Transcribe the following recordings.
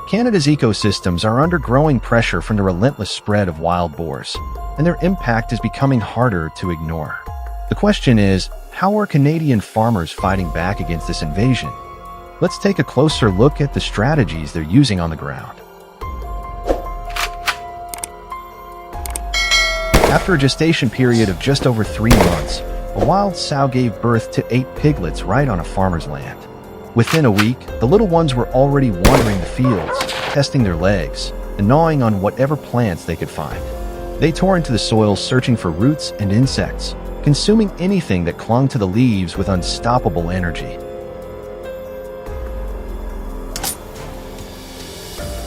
Canada's ecosystems are under growing pressure from the relentless spread of wild boars, and their impact is becoming harder to ignore. The question is, how are Canadian farmers fighting back against this invasion? Let's take a closer look at the strategies they're using on the ground. After a gestation period of just over 3 months, a wild sow gave birth to 8 piglets right on a farmer's land. Within a week, the little ones were already wandering the fields, testing their legs, and gnawing on whatever plants they could find. They tore into the soil searching for roots and insects, consuming anything that clung to the leaves with unstoppable energy.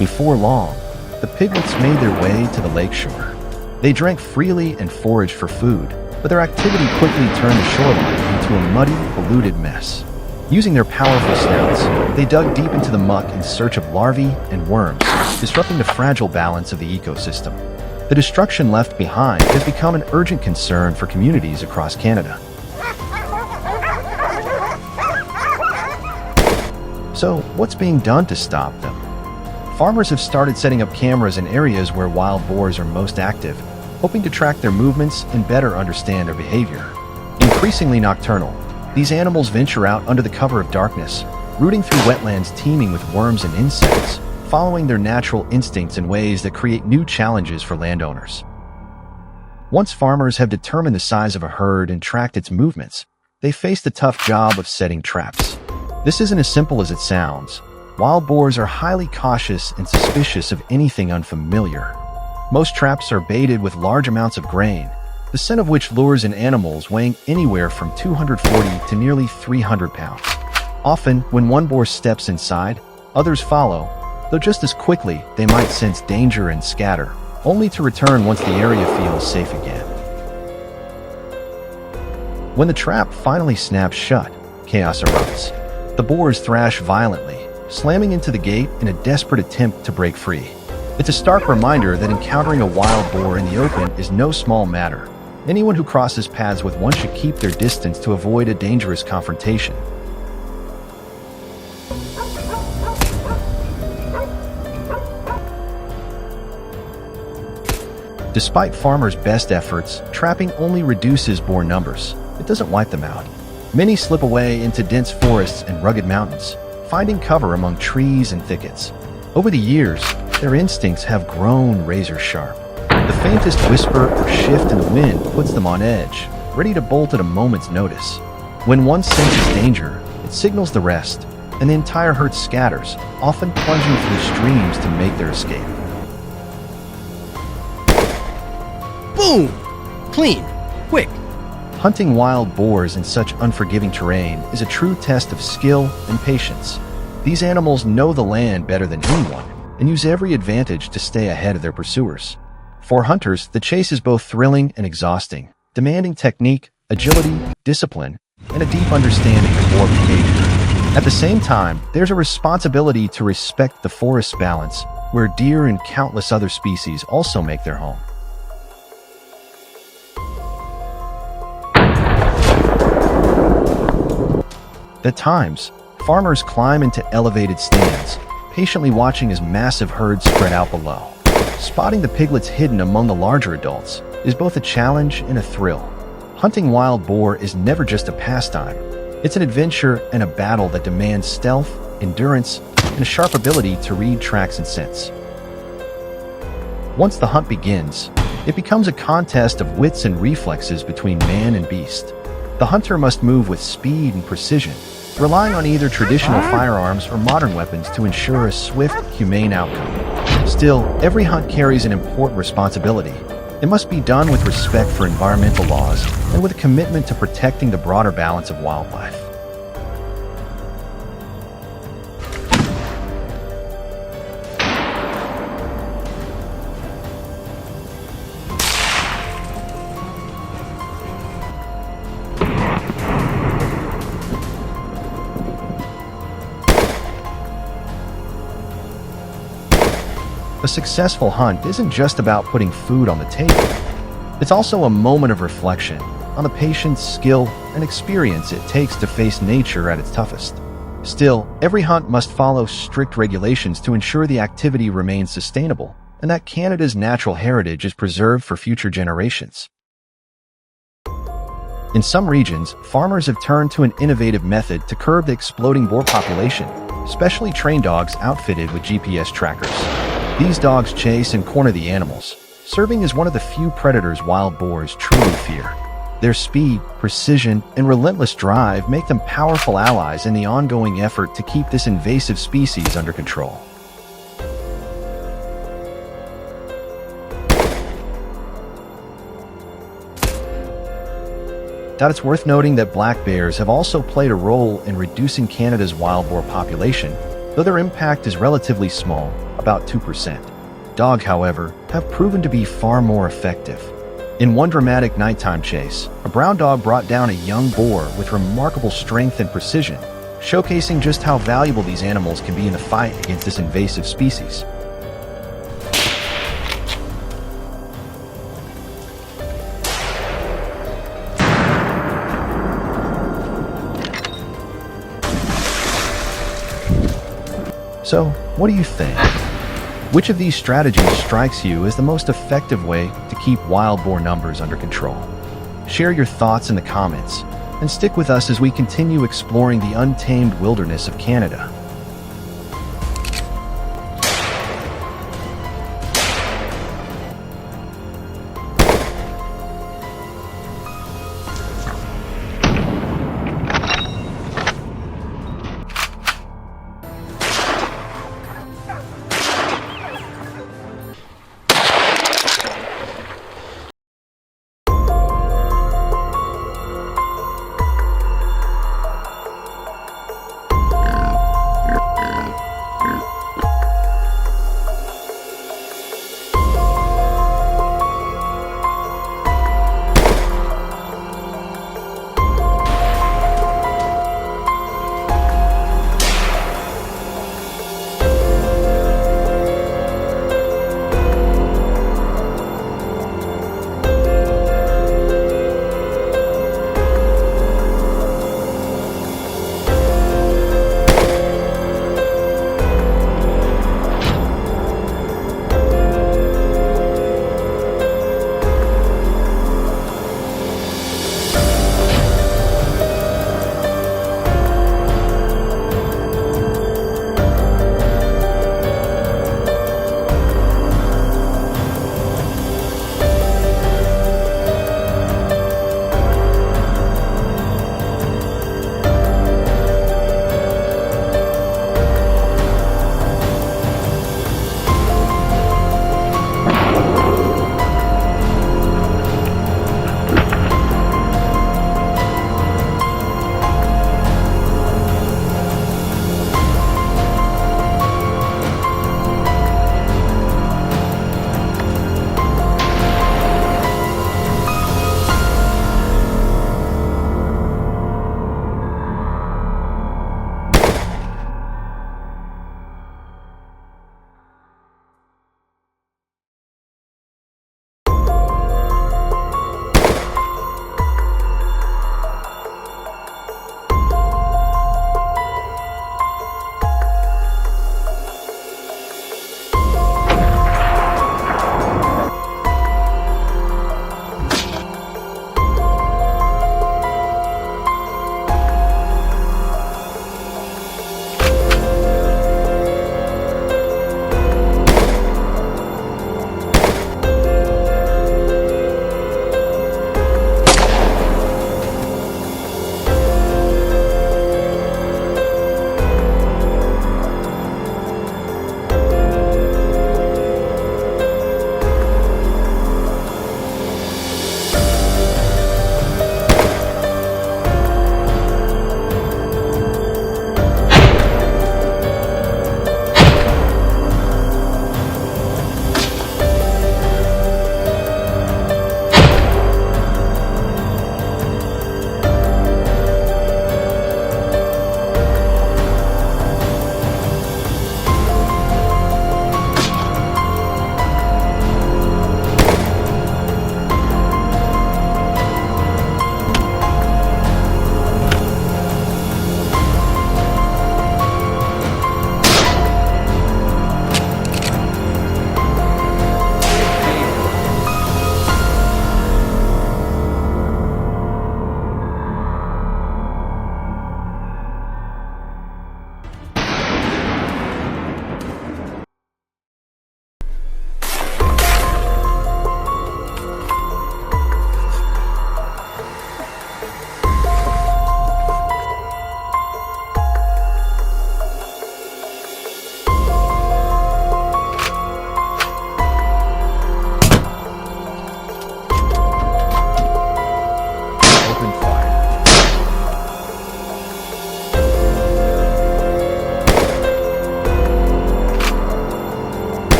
Before long, the piglets made their way to the lakeshore. They drank freely and foraged for food, but their activity quickly turned the shoreline into a muddy, polluted mess. Using their powerful snouts, they dug deep into the muck in search of larvae and worms, disrupting the fragile balance of the ecosystem. The destruction left behind has become an urgent concern for communities across Canada. So, what's being done to stop them? Farmers have started setting up cameras in areas where wild boars are most active, hoping to track their movements and better understand their behavior. Increasingly nocturnal, these animals venture out under the cover of darkness, rooting through wetlands teeming with worms and insects, following their natural instincts in ways that create new challenges for landowners. Once farmers have determined the size of a herd and tracked its movements, they face the tough job of setting traps. This isn't as simple as it sounds. Wild boars are highly cautious and suspicious of anything unfamiliar. Most traps are baited with large amounts of grain, the scent of which lures in animals weighing anywhere from 240 to nearly 300 pounds. Often, when one boar steps inside, others follow, though just as quickly they might sense danger and scatter, only to return once the area feels safe again. When the trap finally snaps shut, chaos erupts. The boars thrash violently, slamming into the gate in a desperate attempt to break free. It's a stark reminder that encountering a wild boar in the open is no small matter. Anyone who crosses paths with one should keep their distance to avoid a dangerous confrontation. Despite farmers' best efforts, trapping only reduces boar numbers. It doesn't wipe them out. Many slip away into dense forests and rugged mountains, finding cover among trees and thickets. Over the years, their instincts have grown razor sharp. The faintest whisper or shift in the wind puts them on edge, ready to bolt at a moment's notice. When one senses danger, it signals the rest, and the entire herd scatters, often plunging through streams to make their escape. Boom! Clean. Quick. Hunting wild boars in such unforgiving terrain is a true test of skill and patience. These animals know the land better than anyone and use every advantage to stay ahead of their pursuers. For hunters, the chase is both thrilling and exhausting, demanding technique, agility, discipline, and a deep understanding of boar behavior. At the same time, there's a responsibility to respect the forest's balance, where deer and countless other species also make their home. At times, farmers climb into elevated stands, patiently watching as massive herds spread out below. Spotting the piglets hidden among the larger adults is both a challenge and a thrill. Hunting wild boar is never just a pastime. It's an adventure and a battle that demands stealth, endurance, and a sharp ability to read tracks and scents. Once the hunt begins, it becomes a contest of wits and reflexes between man and beast. The hunter must move with speed and precision, relying on either traditional firearms or modern weapons to ensure a swift, humane outcome. Still, every hunt carries an important responsibility. It must be done with respect for environmental laws and with a commitment to protecting the broader balance of wildlife. A successful hunt isn't just about putting food on the table. It's also a moment of reflection on the patience, skill, and experience it takes to face nature at its toughest. Still, every hunt must follow strict regulations to ensure the activity remains sustainable and that Canada's natural heritage is preserved for future generations. In some regions, farmers have turned to an innovative method to curb the exploding boar population, specially trained dogs outfitted with GPS trackers. These dogs chase and corner the animals, serving as one of the few predators wild boars truly fear. Their speed, precision, and relentless drive make them powerful allies in the ongoing effort to keep this invasive species under control. It's worth noting that black bears have also played a role in reducing Canada's wild boar population, though their impact is relatively small, about 2%. Dogs, however, have proven to be far more effective. In one dramatic nighttime chase, a brown dog brought down a young boar with remarkable strength and precision, showcasing just how valuable these animals can be in the fight against this invasive species. So, what do you think? Which of these strategies strikes you as the most effective way to keep wild boar numbers under control? Share your thoughts in the comments, and stick with us as we continue exploring the untamed wilderness of Canada.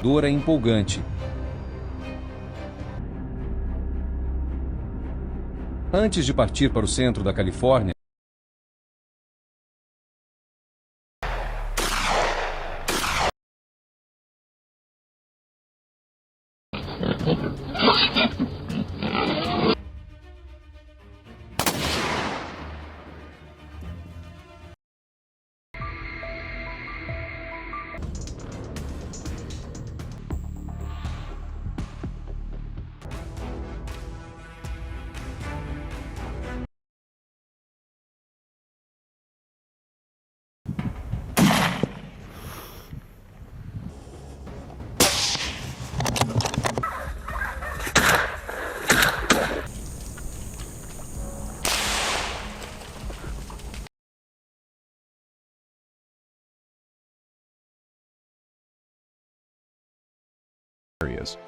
Dor é empolgante. Antes de partir para o centro da Califórnia, areas.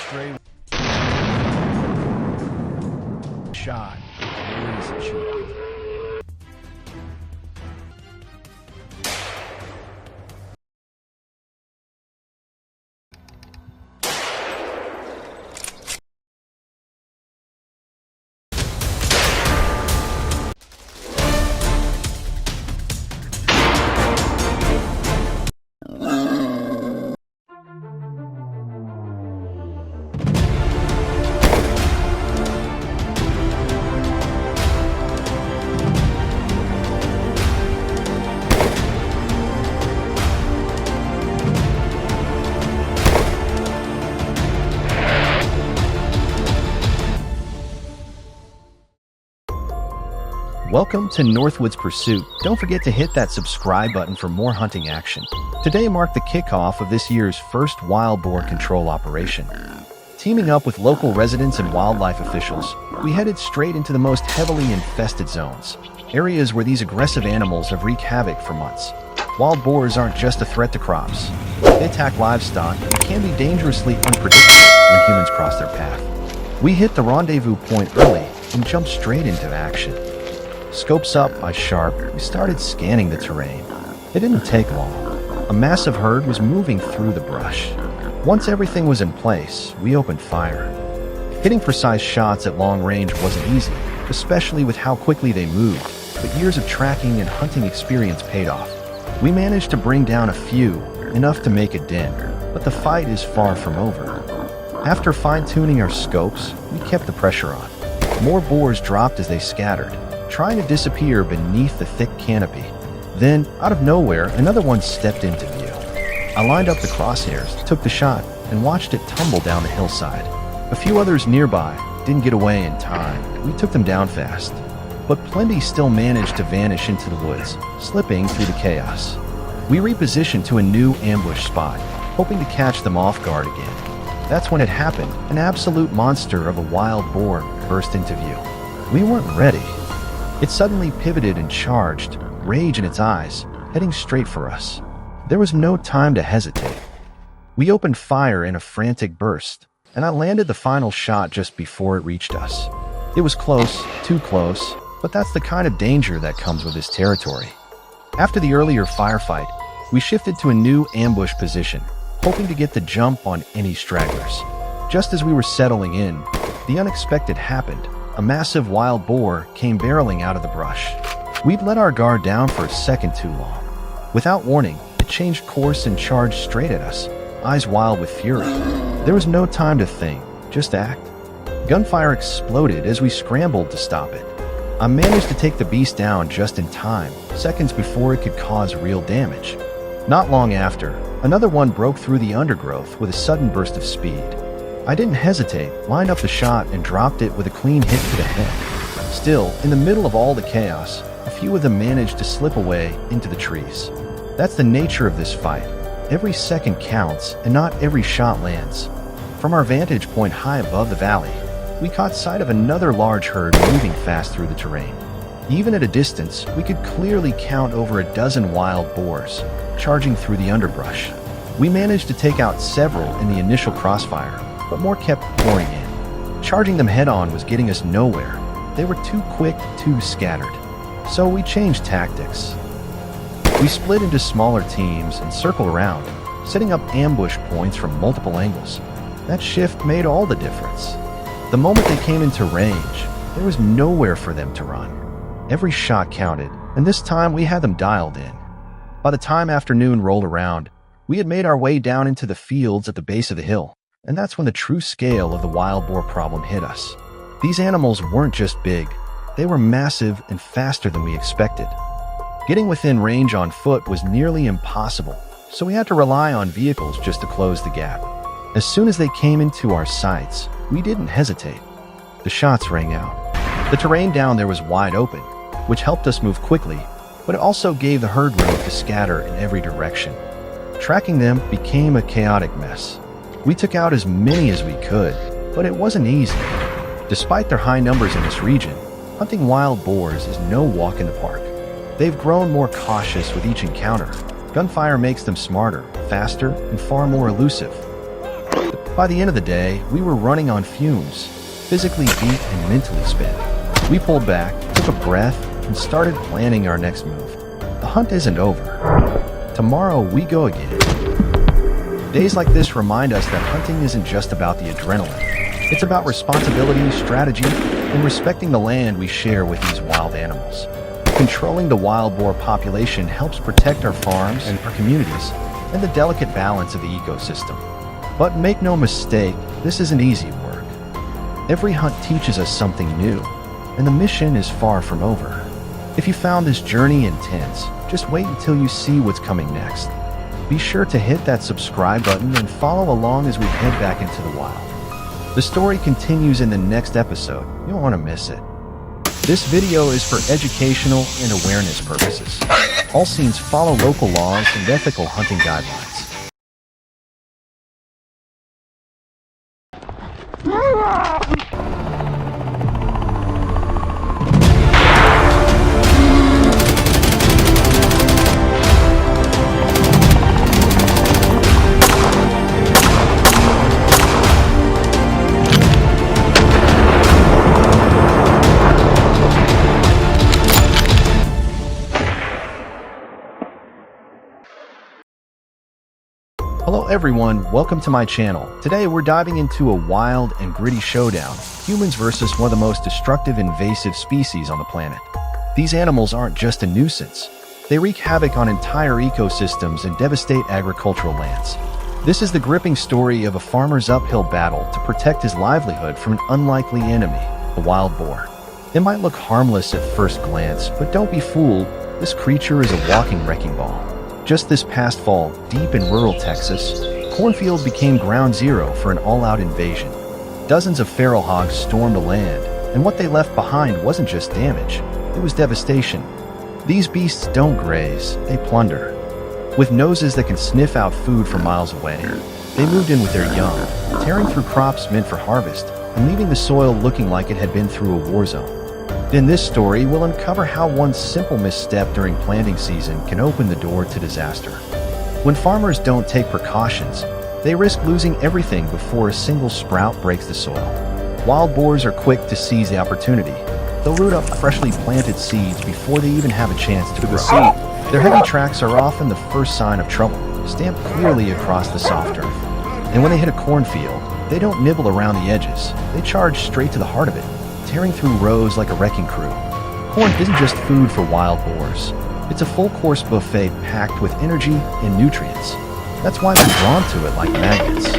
Stray shot. Easy shot. Welcome to Northwoods Pursuit. Don't forget to hit that subscribe button for more hunting action. Today marked the kickoff of this year's first wild boar control operation. Teaming up with local residents and wildlife officials, we headed straight into the most heavily infested zones, areas where these aggressive animals have wreaked havoc for months. Wild boars aren't just a threat to crops. They attack livestock and can be dangerously unpredictable when humans cross their path. We hit the rendezvous point early and jumped straight into action. Scopes up, eyes sharp, we started scanning the terrain. It didn't take long. A massive herd was moving through the brush. Once everything was in place, we opened fire. Hitting precise shots at long range wasn't easy, especially with how quickly they moved, but years of tracking and hunting experience paid off. We managed to bring down a few, enough to make a dent, but the fight is far from over. After fine-tuning our scopes, we kept the pressure on. More boars dropped as they scattered, trying to disappear beneath the thick canopy. Then, out of nowhere, another one stepped into view. I lined up the crosshairs, took the shot, and watched it tumble down the hillside. A few others nearby didn't get away in time. We took them down fast. But plenty still managed to vanish into the woods, slipping through the chaos. We repositioned to a new ambush spot, hoping to catch them off guard again. That's when it happened. An absolute monster of a wild boar burst into view. We weren't ready. It suddenly pivoted and charged, rage in its eyes, heading straight for us. There was no time to hesitate. We opened fire in a frantic burst, and I landed the final shot just before it reached us. It was close, too close, but that's the kind of danger that comes with this territory. After the earlier firefight, we shifted to a new ambush position, hoping to get the jump on any stragglers. Just as we were settling in, the unexpected happened. A massive wild boar came barreling out of the brush. We'd let our guard down for a second too long. Without warning, it changed course and charged straight at us, eyes wild with fury. There was no time to think, just act. Gunfire exploded as we scrambled to stop it. I managed to take the beast down just in time, seconds before it could cause real damage. Not long after, another one broke through the undergrowth with a sudden burst of speed. I didn't hesitate, lined up the shot, and dropped it with a clean hit to the head. Still, in the middle of all the chaos, a few of them managed to slip away into the trees. That's the nature of this fight. Every second counts, and not every shot lands. From our vantage point high above the valley, we caught sight of another large herd moving fast through the terrain. Even at a distance, we could clearly count over a dozen wild boars, charging through the underbrush. We managed to take out several in the initial crossfire, but more kept pouring in. Charging them head-on was getting us nowhere. They were too quick, too scattered. So we changed tactics. We split into smaller teams and circled around, setting up ambush points from multiple angles. That shift made all the difference. The moment they came into range, there was nowhere for them to run. Every shot counted, and this time we had them dialed in. By the time afternoon rolled around, we had made our way down into the fields at the base of the hill, and that's when the true scale of the wild boar problem hit us. These animals weren't just big, they were massive and faster than we expected. Getting within range on foot was nearly impossible, so we had to rely on vehicles just to close the gap. As soon as they came into our sights, we didn't hesitate. The shots rang out. The terrain down there was wide open, which helped us move quickly, but it also gave the herd room to scatter in every direction. Tracking them became a chaotic mess. We took out as many as we could, but it wasn't easy. Despite their high numbers in this region, hunting wild boars is no walk in the park. They've grown more cautious with each encounter. Gunfire makes them smarter, faster, and far more elusive. By the end of the day, we were running on fumes, physically beat and mentally spent. We pulled back, took a breath, and started planning our next move. The hunt isn't over. Tomorrow we go again. Days like this remind us that hunting isn't just about the adrenaline. It's about responsibility, strategy, and respecting the land we share with these wild animals. Controlling the wild boar population helps protect our farms and our communities and the delicate balance of the ecosystem. But make no mistake, this isn't easy work. Every hunt teaches us something new, and the mission is far from over. If you found this journey intense, just wait until you see what's coming next. Be sure to hit that subscribe button and follow along as we head back into the wild. The story continues in the next episode. You don't want to miss it. This video is for educational and awareness purposes. All scenes follow local laws and ethical hunting guidelines. Hello everyone, welcome to my channel. Today we're diving into a wild and gritty showdown, humans versus one of the most destructive invasive species on the planet. These animals aren't just a nuisance. They wreak havoc on entire ecosystems and devastate agricultural lands. This is the gripping story of a farmer's uphill battle to protect his livelihood from an unlikely enemy, the wild boar. It might look harmless at first glance, but don't be fooled, this creature is a walking wrecking ball. Just this past fall, deep in rural Texas, cornfield became ground zero for an all-out invasion. Dozens of feral hogs stormed the land, and what they left behind wasn't just damage, it was devastation. These beasts don't graze, they plunder. With noses that can sniff out food from miles away, they moved in with their young, tearing through crops meant for harvest, and leaving the soil looking like it had been through a war zone. In this story, we'll uncover how one simple misstep during planting season can open the door to disaster. When farmers don't take precautions, they risk losing everything before a single sprout breaks the soil. Wild boars are quick to seize the opportunity. They'll root up freshly planted seeds before they even have a chance to grow. Their heavy tracks are often the first sign of trouble, stamped clearly across the soft earth. And when they hit a cornfield, they don't nibble around the edges. They charge straight to the heart of it, tearing through rows like a wrecking crew. Corn isn't just food for wild boars. It's a full-course buffet packed with energy and nutrients. That's why they're drawn to it like magnets.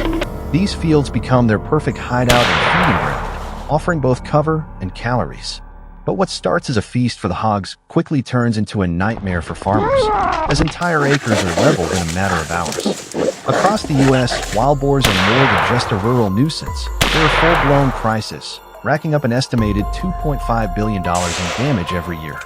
These fields become their perfect hideout and feeding ground, offering both cover and calories. But what starts as a feast for the hogs quickly turns into a nightmare for farmers, as entire acres are leveled in a matter of hours. Across the U.S., wild boars are more than just a rural nuisance. They're a full-blown crisis, racking up an estimated $2.5 billion in damage every year.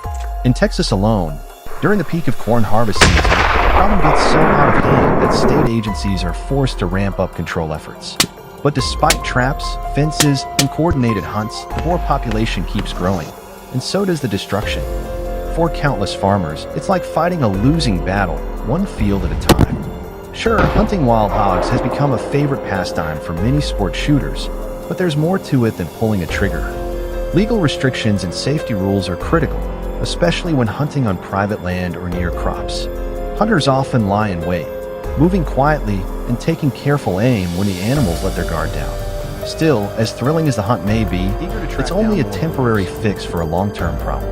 In Texas alone, during the peak of corn harvest season, the problem gets so out of hand that state agencies are forced to ramp up control efforts. But despite traps, fences, and coordinated hunts, the boar population keeps growing, and so does the destruction. For countless farmers, it's like fighting a losing battle, one field at a time. Sure, hunting wild hogs has become a favorite pastime for many sport shooters, but there's more to it than pulling a trigger. Legal restrictions and safety rules are critical, especially when hunting on private land or near crops. Hunters often lie in wait, moving quietly and taking careful aim when the animals let their guard down. Still, as thrilling as the hunt may be, it's only a temporary fix for a long-term problem.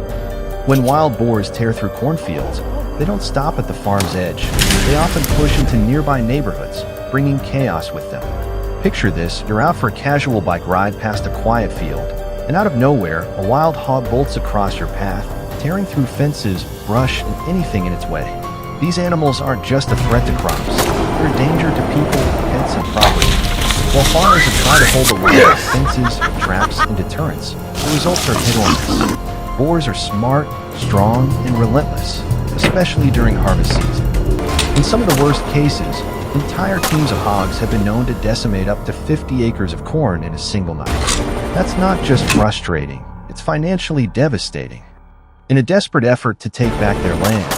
When wild boars tear through cornfields, they don't stop at the farm's edge. They often push into nearby neighborhoods, bringing chaos with them. Picture this, you're out for a casual bike ride past a quiet field, and out of nowhere, a wild hog bolts across your path, tearing through fences, brush, and anything in its way. These animals aren't just a threat to crops, they're a danger to people, pets, and property. While farmers have tried to hold the line with fences, traps, and deterrents, the results are hit or miss. Boars are smart, strong, and relentless, especially during harvest season. In some of the worst cases, entire teams of hogs have been known to decimate up to 50 acres of corn in a single night. That's not just frustrating, it's financially devastating. In a desperate effort to take back their land,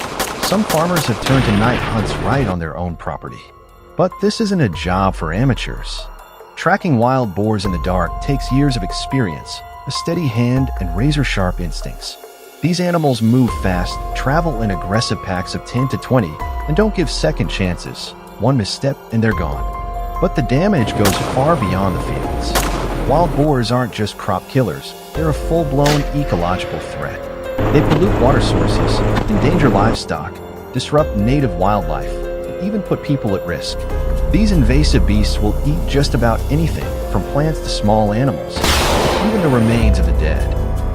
some farmers have turned to night hunts right on their own property. But this isn't a job for amateurs. Tracking wild boars in the dark takes years of experience, a steady hand, and razor-sharp instincts. These animals move fast, travel in aggressive packs of 10 to 20, and don't give second chances. One misstep and they're gone. But the damage goes far beyond the fields. Wild boars aren't just crop killers, they're a full-blown ecological threat. They pollute water sources, endanger livestock, disrupt native wildlife, and even put people at risk. These invasive beasts will eat just about anything, from plants to small animals, even the remains of the dead.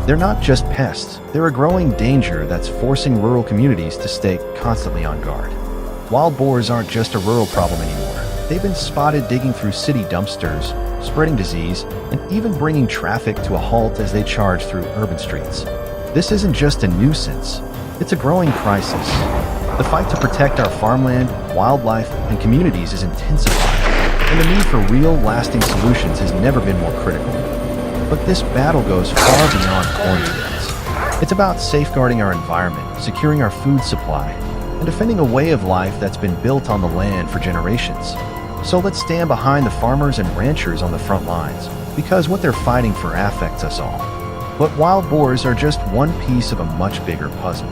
They're not just pests, they're a growing danger that's forcing rural communities to stay constantly on guard. Wild boars aren't just a rural problem anymore. They've been spotted digging through city dumpsters, spreading disease, and even bringing traffic to a halt as they charge through urban streets. This isn't just a nuisance, it's a growing crisis. The fight to protect our farmland, wildlife, and communities is intensifying. and the need for real, lasting solutions has never been more critical. But this battle goes far beyond cornfields. It's about safeguarding our environment, securing our food supply, and defending a way of life that's been built on the land for generations. So let's stand behind the farmers and ranchers on the front lines, because what they're fighting for affects us all. But wild boars are just one piece of a much bigger puzzle.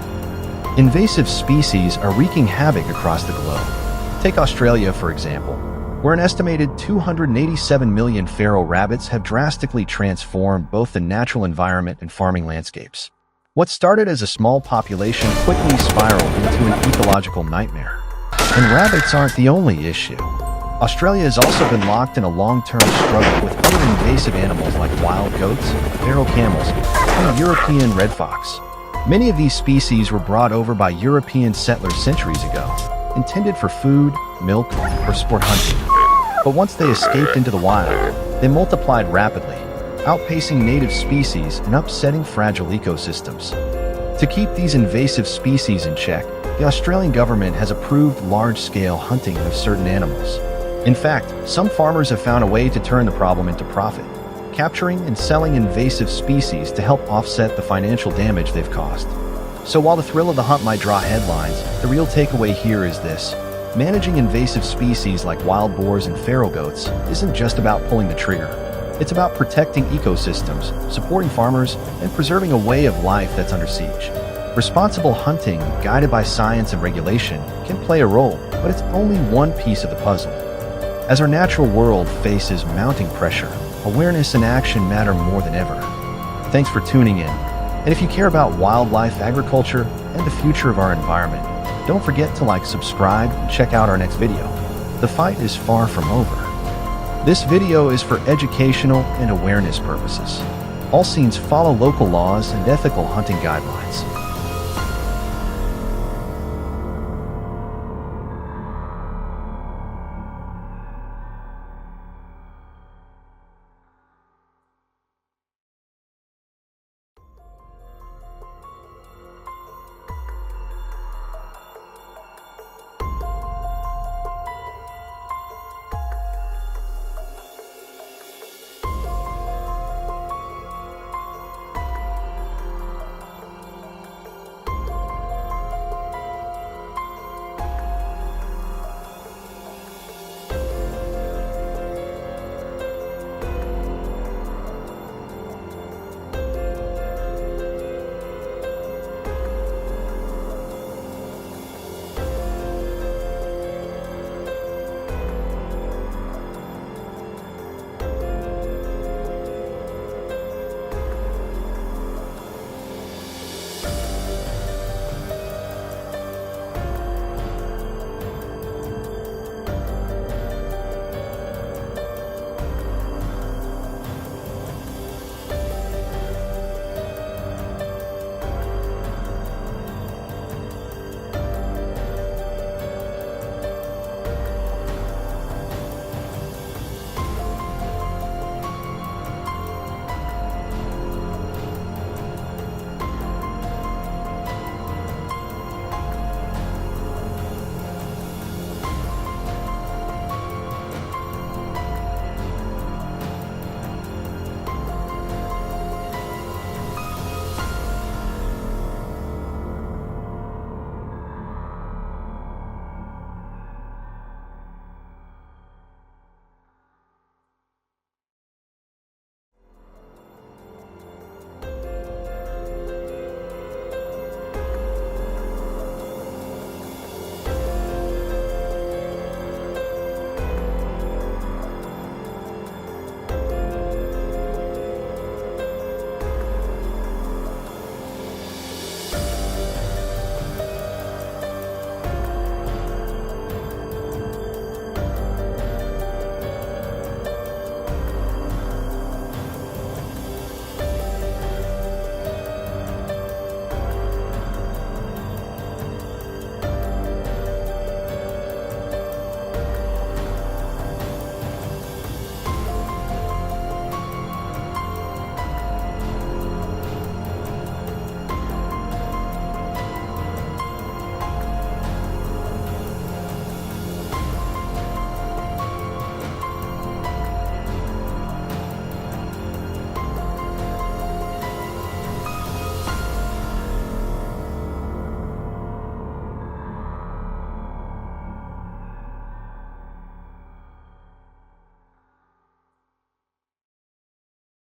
Invasive species are wreaking havoc across the globe. Take Australia, for example, where an estimated 287 million feral rabbits have drastically transformed both the natural environment and farming landscapes. What started as a small population quickly spiraled into an ecological nightmare. And rabbits aren't the only issue. Australia has also been locked in a long-term struggle with other invasive animals like wild goats, feral camels, and the European red fox. Many of these species were brought over by European settlers centuries ago, intended for food, milk, or sport hunting. But once they escaped into the wild, they multiplied rapidly, outpacing native species and upsetting fragile ecosystems. To keep these invasive species in check, the Australian government has approved large-scale hunting of certain animals. In fact, some farmers have found a way to turn the problem into profit, capturing and selling invasive species to help offset the financial damage they've caused. So while the thrill of the hunt might draw headlines, the real takeaway here is this: managing invasive species like wild boars and feral goats isn't just about pulling the trigger. It's about protecting ecosystems, supporting farmers, and preserving a way of life that's under siege. Responsible hunting, guided by science and regulation, can play a role, but it's only one piece of the puzzle. As our natural world faces mounting pressure, awareness and action matter more than ever. Thanks for tuning in. And if you care about wildlife, agriculture, and the future of our environment, don't forget to subscribe, and check out our next video. The fight is far from over. This video is for educational and awareness purposes. All scenes follow local laws and ethical hunting guidelines.